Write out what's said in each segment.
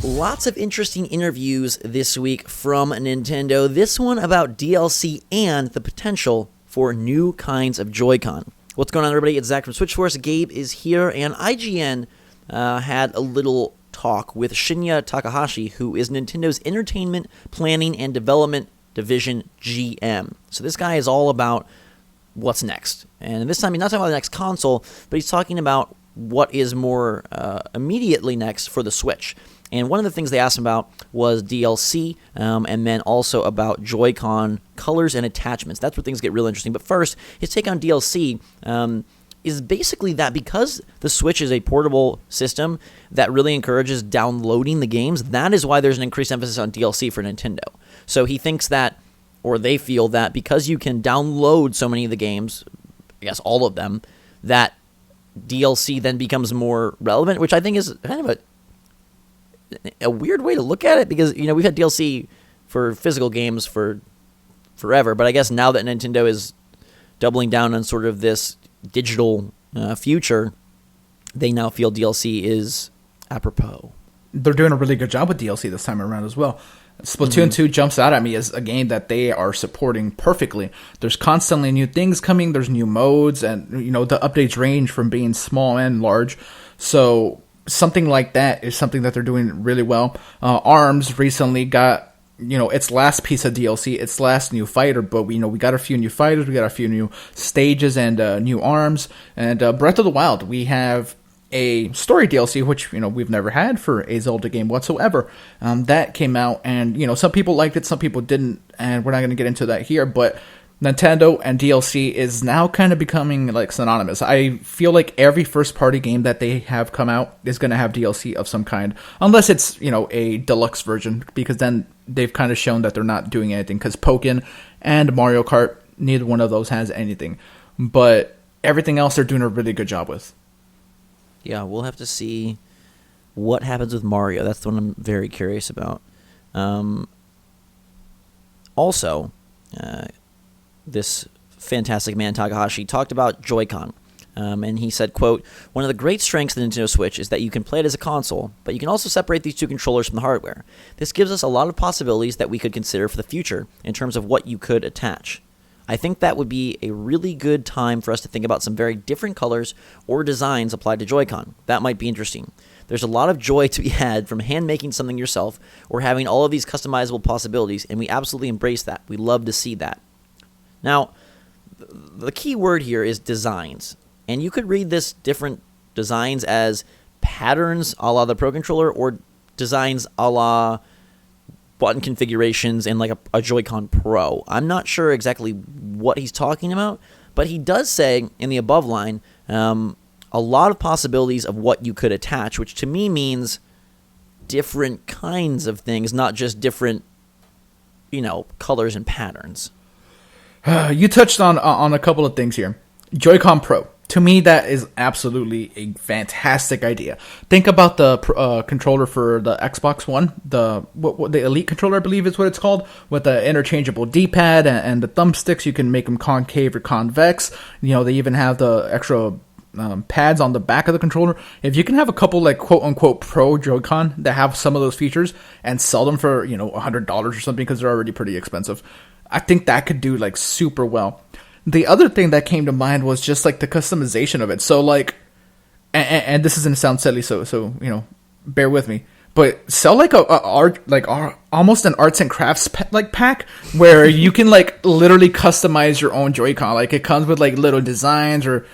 Lots of interesting interviews this week from Nintendo. This one about DLC and the potential for new kinds of Joy-Con. What's going on, everybody? It's Zach from Switchforce. Gabe is here, and IGN had a little talk with Shinya Takahashi, who is Nintendo's Entertainment Planning and Development Division GM. So this guy is all about what's next. And this time he's not talking about the next console, but he's talking about what is more immediately next for the Switch. And one of the things they asked him about was DLC, and then also about Joy-Con colors and attachments. That's where things get real interesting. But first, his take on DLC is basically that because the Switch is a portable system that really encourages downloading the games, that is why there's an increased emphasis on DLC for Nintendo. So he thinks that, or they feel that because you can download so many of the games, I guess all of them, that DLC then becomes more relevant, which I think is kind of a weird way to look at it, because we've had DLC for physical games for forever, but I guess now that Nintendo is doubling down on sort of this digital future, they now feel DLC is apropos. They're doing a really good job with DLC this time around as well. Splatoon 2 jumps out at me as a game that they are supporting perfectly. There's constantly new things coming, there's new modes, and the updates range from being small and large. So something like that is something that they're doing really well. ARMS recently got its last piece of DLC, its last new fighter, but we got a few new fighters, we got a few new stages and new arms. And Breath of the Wild, we have a story DLC, which we've never had for a Zelda game whatsoever. That came out, and some people liked it, some people didn't, and we're not going to get into that here, but Nintendo and DLC is now kind of becoming like synonymous. I feel like every first-party game that they have come out is going to have DLC of some kind, unless it's a deluxe version, because then they've kind of shown that they're not doing anything. Because Pokken and Mario Kart, neither one of those has anything, but everything else they're doing a really good job with. Yeah, we'll have to see what happens with Mario. That's the one I'm very curious about. Also, this fantastic man, Takahashi, talked about Joy-Con. And he said, quote, "One of the great strengths of the Nintendo Switch is that you can play it as a console, but you can also separate these two controllers from the hardware. This gives us a lot of possibilities that we could consider for the future in terms of what you could attach. I think that would be a really good time for us to think about some very different colors or designs applied to Joy-Con. That might be interesting. There's a lot of joy to be had from hand-making something yourself or having all of these customizable possibilities, and we absolutely embrace that. We love to see that." Now, the key word here is designs. And you could read this different designs as patterns a la the Pro Controller, or designs a la button configurations in like a Joy-Con Pro. I'm not sure exactly what he's talking about, but he does say in the above line a lot of possibilities of what you could attach, which to me means different kinds of things, not just different, colors and patterns. You touched on a couple of things here. Joy-Con Pro. To me, that is absolutely a fantastic idea. Think about the controller for the Xbox One, the Elite controller, I believe is what it's called, with the interchangeable D-pad and the thumbsticks. You can make them concave or convex. They even have the extra pads on the back of the controller. If you can have a couple like quote-unquote Pro Joy-Con that have some of those features and sell them for $100 or something, because they're already pretty expensive, I think that could do like super well. The other thing that came to mind was just like the customization of it. So like, and this is gonna sound silly, so bear with me. But sell like almost an arts and crafts pack where you can like literally customize your own Joy-Con. Like it comes with like little designs or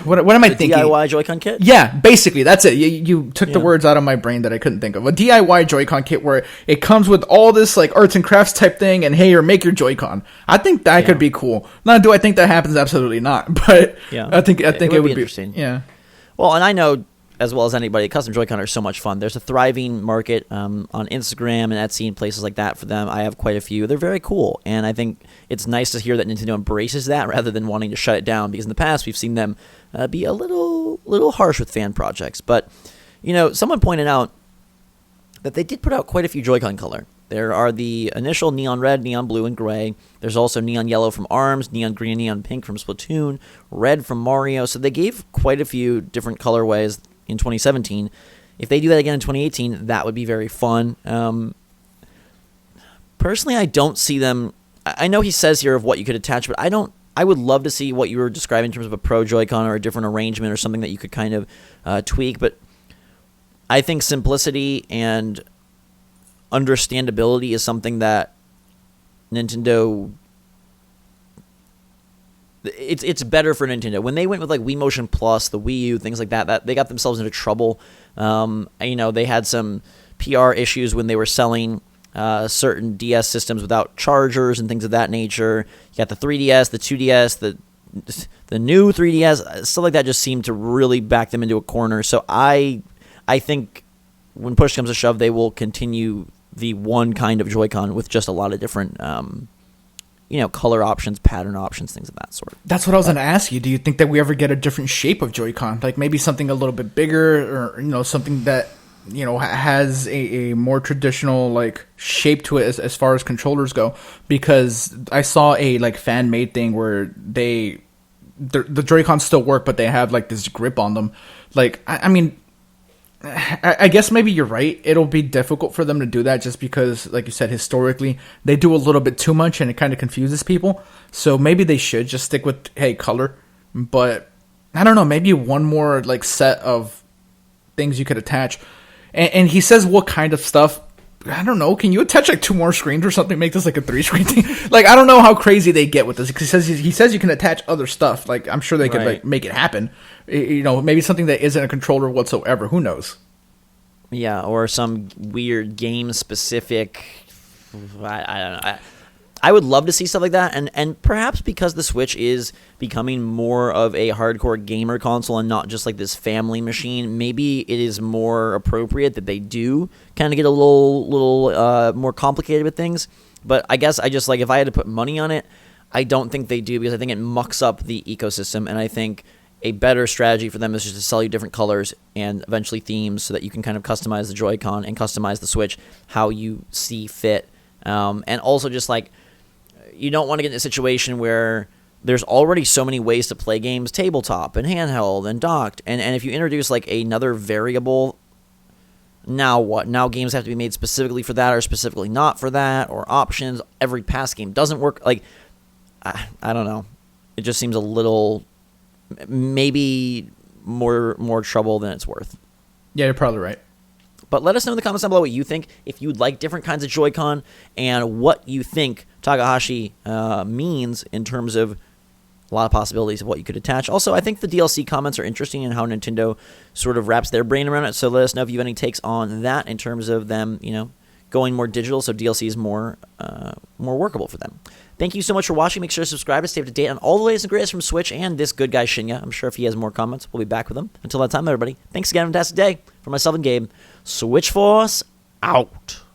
What am I thinking? DIY Joy-Con kit? Yeah, basically, that's it. You took the words out of my brain that I couldn't think of. A DIY Joy-Con kit where it comes with all this like arts and crafts type thing, and hey, or make your Joy-Con. I think that could be cool. Now, do I think that happens? Absolutely not. But I think it would be interesting. Yeah. Well, and I know as well as anybody, custom Joy-Con are so much fun. There's a thriving market on Instagram and Etsy and places like that for them. I have quite a few. They're very cool, and I think it's nice to hear that Nintendo embraces that rather than wanting to shut it down, because in the past we've seen them be a little harsh with fan projects. But, someone pointed out that they did put out quite a few Joy-Con color. There are the initial neon red, neon blue, and gray. There's also neon yellow from ARMS, neon green, neon pink from Splatoon, red from Mario. So they gave quite a few different colorways in 2017. If they do that again in 2018, that would be very fun. Personally, I don't see them. I know he says here of what you could attach, but I would love to see what you were describing in terms of a Pro Joy-Con or a different arrangement or something that you could kind of tweak. But I think simplicity and understandability is something that Nintendo, it's better for Nintendo. When they went with like Wii Motion Plus, the Wii U, things like that they got themselves into trouble. They had some PR issues when they were selling certain DS systems without chargers and things of that nature. You got the 3DS, the 2DS, the new 3DS, stuff like that just seemed to really back them into a corner. So I think when push comes to shove, they will continue the one kind of Joy-Con with just a lot of different, color options, pattern options, things of that sort. That's what I was going to ask you. Do you think that we ever get a different shape of Joy-Con? Like maybe something a little bit bigger or, something that, has a more traditional like shape to it as far as controllers go? Because I saw a like fan-made thing where the Joy-Cons still work, but they have like this grip on them. Like, I guess maybe you're right. It'll be difficult for them to do that just because, like you said, historically, they do a little bit too much and it kind of confuses people. So maybe they should just stick with, hey, color. But I don't know, maybe one more like set of things you could attach. And he says what kind of stuff. I don't know. Can you attach like 2 more screens or something? Make this like a 3-screen thing? Like, I don't know how crazy they get with this. He says you can attach other stuff. Like, I'm sure they could like make it happen. Maybe something that isn't a controller whatsoever. Who knows? Yeah, or some weird game specific. I don't know. I would love to see stuff like that, and perhaps because the Switch is becoming more of a hardcore gamer console and not just like this family machine, maybe it is more appropriate that they do kind of get a little more complicated with things. But I guess I just like, if I had to put money on it, I don't think they do, because I think it mucks up the ecosystem, and I think a better strategy for them is just to sell you different colors and eventually themes so that you can kind of customize the Joy-Con and customize the Switch how you see fit. And also just like, you don't want to get in a situation where there's already so many ways to play games, tabletop and handheld and docked. And if you introduce like another variable, now what? Now games have to be made specifically for that or specifically not for that, or options. Every past game doesn't work. Like, I don't know. It just seems a little, maybe more trouble than it's worth. Yeah, you're probably right. But let us know in the comments down below what you think, if you'd like different kinds of Joy-Con, and what you think Takahashi means in terms of a lot of possibilities of what you could attach. Also, I think the DLC comments are interesting in how Nintendo sort of wraps their brain around it, so let us know if you have any takes on that in terms of them, going more digital, so DLC is more workable for them. Thank you so much for watching. Make sure to subscribe to stay up to date on all the latest and greatest from Switch and this good guy Shinya. I'm sure if he has more comments, we'll be back with him. Until that time, everybody, thanks again. Fantastic day. For myself and Gabe, Switch Force out.